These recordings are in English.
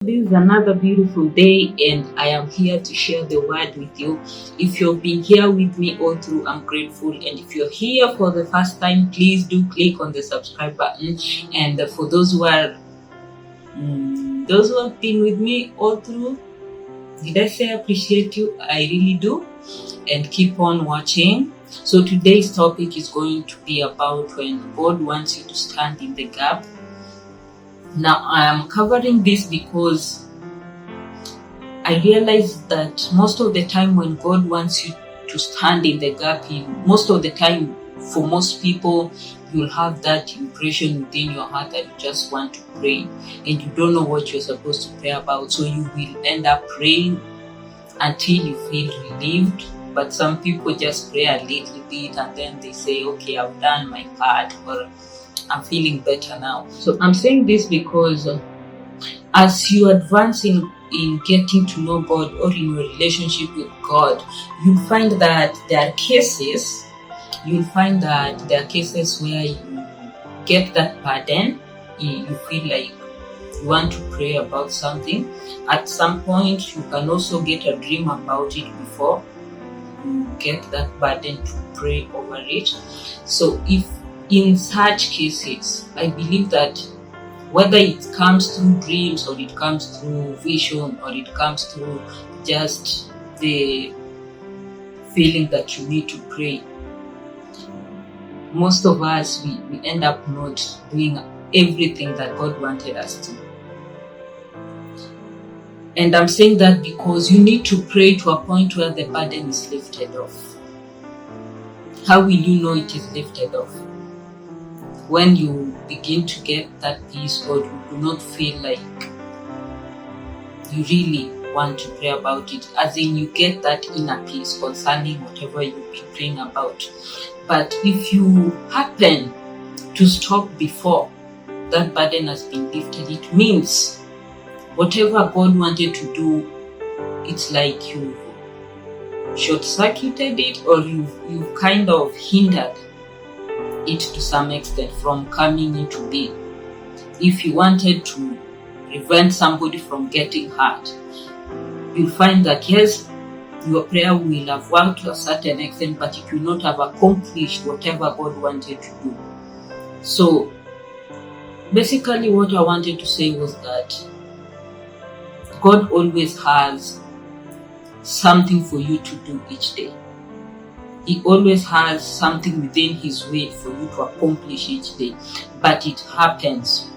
This is another beautiful day, and I am here to share the word with you. If you've been here with me all through, I'm grateful. And if you're here for the first time, please do click on the subscribe button. And for those who have been with me all through, did I say I appreciate you? I really do. And keep on watching. So today's topic is going to be about when God wants you to stand in the gap. Now, I am covering this because I realize that most of the time when God wants you to stand in the gap, most of the time, for most people, you'll have that impression within your heart that you just want to pray and you don't know what you're supposed to pray about. So you will end up praying until you feel relieved. But some people just pray a little bit and then they say, okay, I've done my part, or I'm feeling better now. So I'm saying this because as you advance in getting to know God or in your relationship with God, you'll find that there are cases where you get that burden. You feel like you want to pray about something. At some point, you can also get a dream about it before you get that burden to pray over it. So if in such cases, I believe that whether it comes through dreams or it comes through vision or it comes through just the feeling that you need to pray, most of us, we end up not doing everything that God wanted us to. And I'm saying that because you need to pray to a point where the burden is lifted off. How will you know it is lifted off? When you begin to get that peace, or you do not feel like you really want to pray about it, as in you get that inner peace concerning whatever you've been praying about. But if you happen to stop before that burden has been lifted, it means whatever God wanted to do, it's like you short-circuited it, or you've kind of hindered it to some extent from coming into being. If you wanted to prevent somebody from getting hurt, you'll find that yes, your prayer will have worked to a certain extent, but it will not have accomplished whatever God wanted to do. So basically what I wanted to say was that God always has something for you to do each day. He always has something within His will for you to accomplish each day. But it happens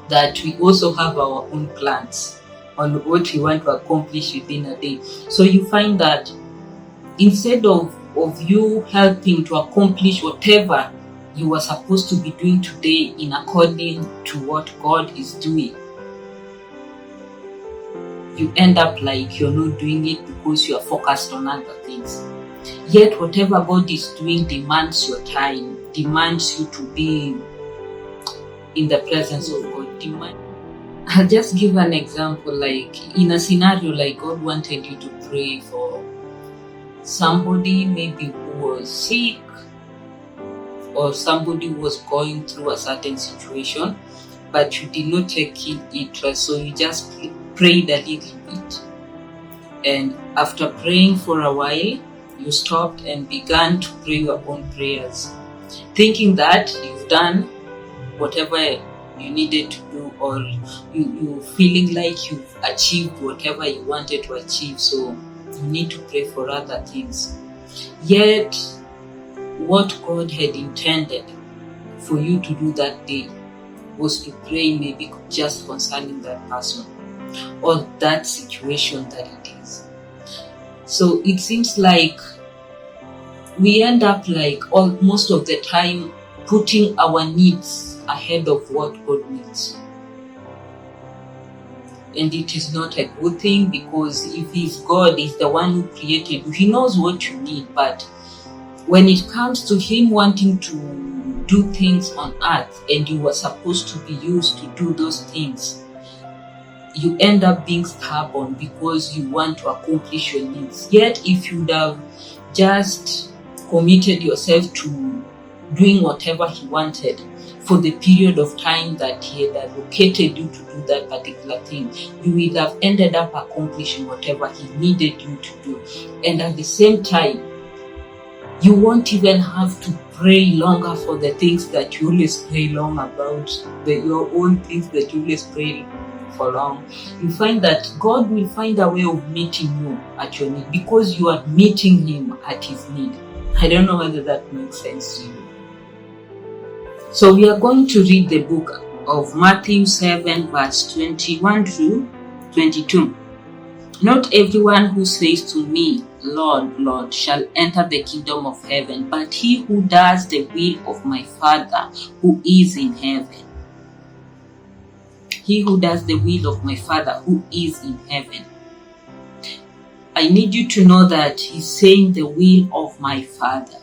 that we also have our own plans on what we want to accomplish within a day. So you find that instead of you helping to accomplish whatever you were supposed to be doing today in according to what God is doing, you end up like you're not doing it because you are focused on other things. Yet whatever God is doing demands your time, demands you to be in the presence of God. I'll just give an example, like in a scenario like God wanted you to pray for somebody maybe who was sick, or somebody who was going through a certain situation, but you did not take interest, so you just prayed a little bit. And after praying for a while, you stopped and began to pray your own prayers, thinking that you've done whatever you needed to do, or you feeling like you've achieved whatever you wanted to achieve, so you need to pray for other things. Yet what God had intended for you to do that day was to pray maybe just concerning that person or that situation that it is. So it seems like we end up like most of the time putting our needs ahead of what God needs. And it is not a good thing, because if He's God, He's the one who created you, He knows what you need. But when it comes to Him wanting to do things on earth and you were supposed to be used to do those things, you end up being stubborn because you want to accomplish your needs. Yet if you would have just committed yourself to doing whatever He wanted, for the period of time that he had allocated you to do that particular thing. You will have ended up accomplishing whatever he needed you to do. And at the same time, you won't even have to pray longer for the things that you always pray long about, your own things that you always pray for long. You find that God will find a way of meeting you at your need because you are meeting him at his need. I don't know whether that makes sense to you. So we are going to read the book of Matthew 7 verse 21 to 22. Not everyone who says to me, Lord, Lord, shall enter the kingdom of heaven, but he who does the will of my Father who is in heaven. He who does the will of my Father who is in heaven. I need you to know that he's saying the will of my Father.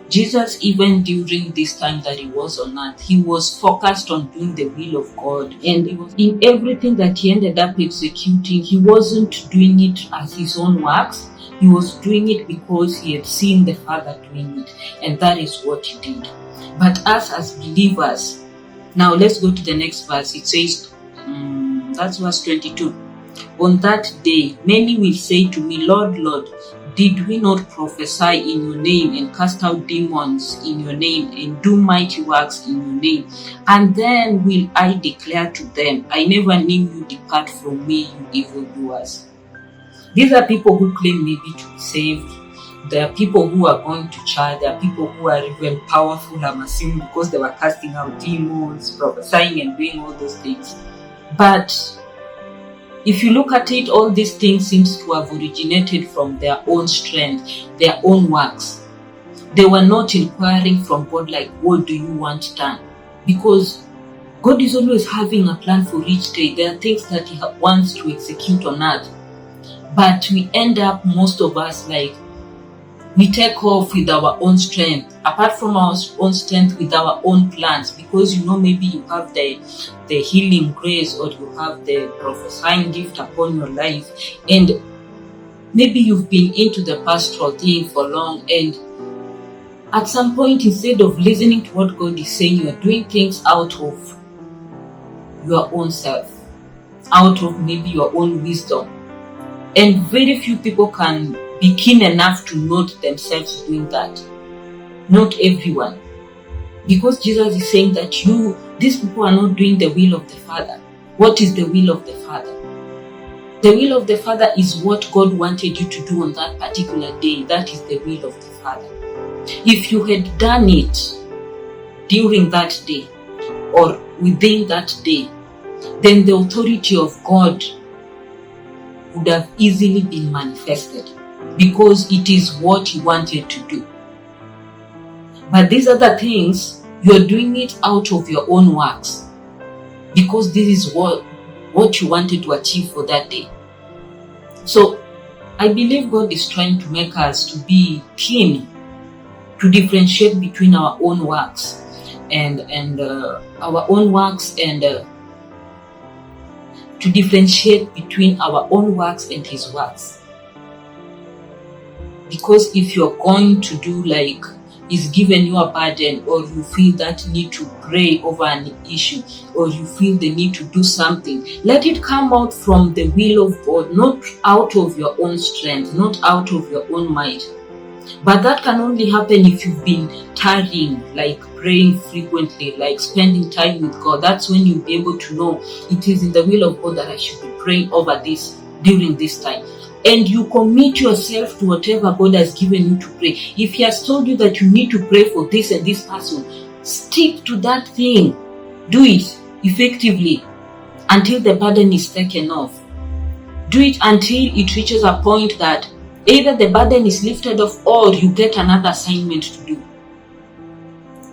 Jesus, even during this time that he was on earth, he was focused on doing the will of God. And it was in everything that he ended up executing, he wasn't doing it as his own works. He was doing it because he had seen the Father doing it. And that is what he did. But us as believers, now let's go to the next verse. It says, that's verse 22. On that day, many will say to me, Lord, Lord, did we not prophesy in your name and cast out demons in your name and do mighty works in your name? And then will I declare to them, I never knew you, depart from me, you evildoers. These are people who claim maybe to be saved. There are people who are going to church. There are people who are even powerful, I'm assuming, because they were casting out demons, prophesying and doing all those things. But if you look at it, all these things seems to have originated from their own strength, their own works. They were not inquiring from God like, what do you want done? Because God is always having a plan for each day. There are things that he wants to execute on earth. But we end up, most of us, like, we take off with our own strength, apart from our own strength, with our own plans, because maybe you have the healing grace or you have the prophesying gift upon your life, and maybe you've been into the pastoral thing for long, and at some point, instead of listening to what God is saying, you are doing things out of your own self, out of maybe your own wisdom. And very few people can be keen enough to note themselves doing that. Not everyone. Because Jesus is saying that these people are not doing the will of the Father. What is the will of the Father? The will of the Father is what God wanted you to do on that particular day. That is the will of the Father. If you had done it during that day or within that day, then the authority of God would have easily been manifested, because it is what he wanted to do. But these other things, you're doing it out of your own works, because this is what you wanted to achieve for that day. So I believe God is trying to make us to be keen to differentiate between our own works and our own works and to differentiate between our own works and his works. Because if you're going to do, like, he's given you a burden, or you feel that need to pray over an issue, or you feel the need to do something, let it come out from the will of God, not out of your own strength, not out of your own might. But that can only happen if you've been tarrying, like praying frequently, like spending time with God. That's when you'll be able to know it is in the will of God that I should be praying over this during this time. And you commit yourself to whatever God has given you to pray. If he has told you that you need to pray for this and this person, stick to that thing. Do it effectively until the burden is taken off. Do it until it reaches a point that either the burden is lifted off or you get another assignment to do.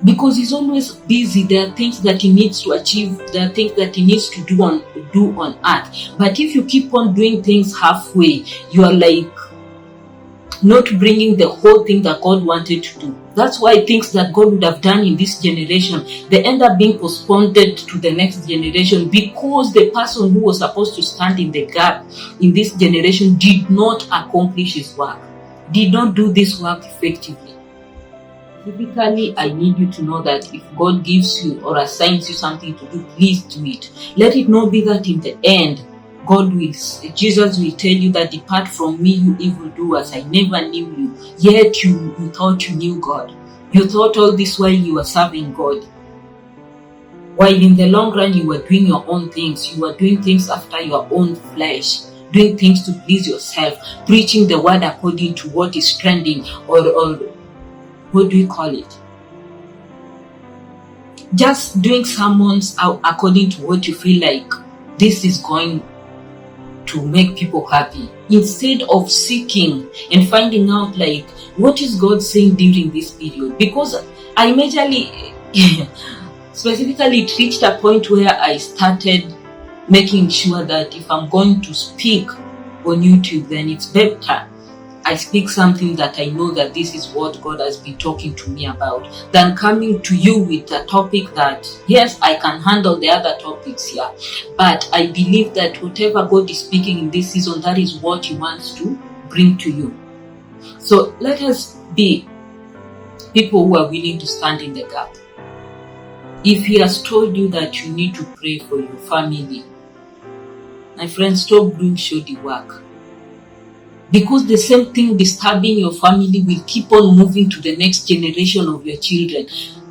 Because he's always busy. There are things that he needs to achieve. There are things that he needs to do on earth. But if you keep on doing things halfway, you are like not bringing the whole thing that God wanted to do. That's why things that God would have done in this generation, they end up being postponed to the next generation, because the person who was supposed to stand in the gap in this generation did not accomplish his work, did not do this work effectively. Specifically, I need you to know that if God gives you or assigns you something to do, please do it. Let it not be that in the end, Jesus will tell you that depart from me, you evildoers, I never knew you. Yet you thought you knew God. You thought all this while you were serving God. While in the long run, you were doing your own things. You were doing things after your own flesh, doing things to please yourself, preaching the word according to what is trending, or what do you call it? Just doing sermons according to what you feel like this is going to make people happy, instead of seeking and finding out like what is God saying during this period. Because I majorly specifically it reached a point where I started making sure that if I'm going to speak on YouTube, then it's better I speak something that I know that this is what God has been talking to me about, than coming to you with a topic that, yes, I can handle the other topics here, but I believe that whatever God is speaking in this season, that is what He wants to bring to you. So let us be people who are willing to stand in the gap. If He has told you that you need to pray for your family, my friend, stop doing shoddy work. Because the same thing disturbing your family will keep on moving to the next generation of your children.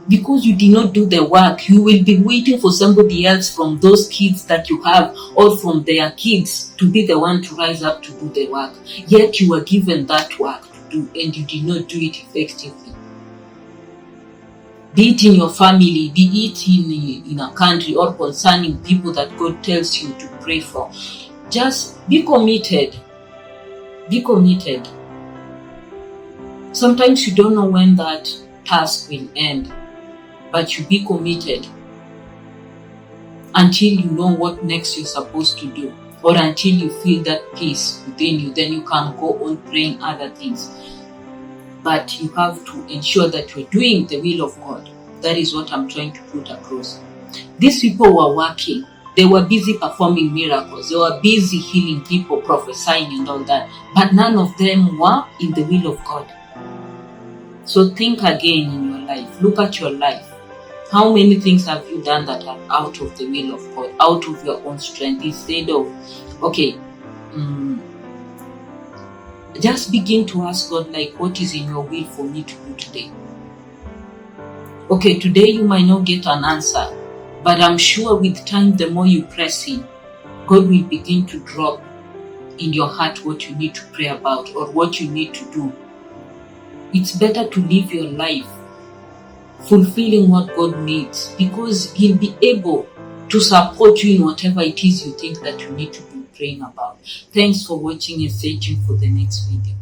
Because you did not do the work, you will be waiting for somebody else from those kids that you have or from their kids to be the one to rise up to do the work. Yet you were given that work to do and you did not do it effectively. Be it in your family, be it in a country, or concerning people that God tells you to pray for. Just be committed. Be committed. Sometimes you don't know when that task will end, but you be committed until you know what next you're supposed to do, or until you feel that peace within you. Then you can go on praying other things. But you have to ensure that you're doing the will of God. That is what I'm trying to put across. These people were working. They were busy performing miracles. They were busy healing people, prophesying and all that. But none of them were in the will of God. So think again in your life. Look at your life. How many things have you done that are out of the will of God, out of your own strength, instead of, just begin to ask God, like, what is in your will for me to do today? Okay, today you might not get an answer, but I'm sure with time, the more you press in, God will begin to drop in your heart what you need to pray about or what you need to do. It's better to live your life fulfilling what God needs, because He'll be able to support you in whatever it is you think that you need to be praying about. Thanks for watching and stay tuned for the next video.